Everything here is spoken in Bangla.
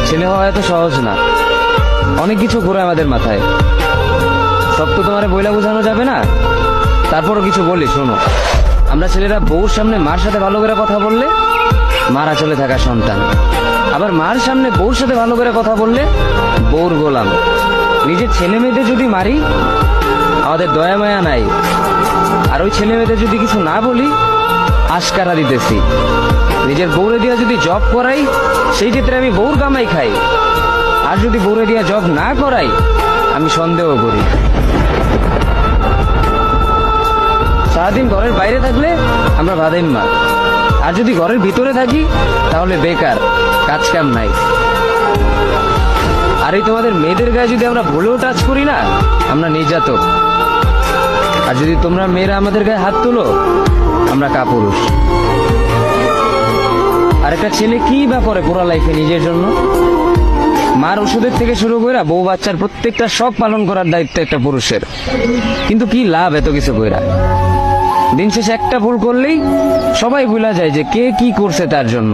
ছেলে হওয়া এত সহজ না, অনেক কিছু ঘুরে আমাদের মাথায়। সব তো তোমার বইলা বোঝানো যাবে না, তারপরও কিছু বলি শোনো। আমরা ছেলেরা বউর সামনে মার সাথে ভালো করে কথা বললে মারা চলে থাকা সন্তান, আবার মার সামনে বউর সাথে ভালো করে কথা বললে বউর গোলাম। নিজের ছেলে মেয়েদের যদি মারি আমাদের দয়া মায়া নাই, আর ওই ছেলে মেয়েদের যদি কিছু না বলি আশকারা দিতেছি। নিজের বউরে দিয়া যদি জব করাই সেই ক্ষেত্রে আমি বউর কামাই খাই, আর যদি বউরে দিয়া জব না করাই আমি সন্দেহ করি। সারাদিন ঘরের বাইরে থাকলে আমরা ভাদাইম্মা, আর যদি ঘরের ভিতরে থাকি তাহলে বেকার, কাজ কাম নাই। আর এই তোমাদের মেয়েদের গায়ে যদি আমরা ভুলেও টাচ করি না আমরা নির্যাতক, আর যদি তোমরা মেয়েরা আমাদের গায়ে হাত তুলো আমরা কাপুরুষ। আর একটা ছেলে কি বা করে পুরো লাইফে নিজের জন্য? মার ওষুধের থেকে শুরু করে বউ বাচ্চার প্রত্যেকটা সব পালন করার দায়িত্ব একটা পুরুষের। কিন্তু কি লাভ এত কিছু কইরা? দিন শেষে একটা ভুল করলেই সবাই ভুলা যায় যে কে কি করছে তার জন্য।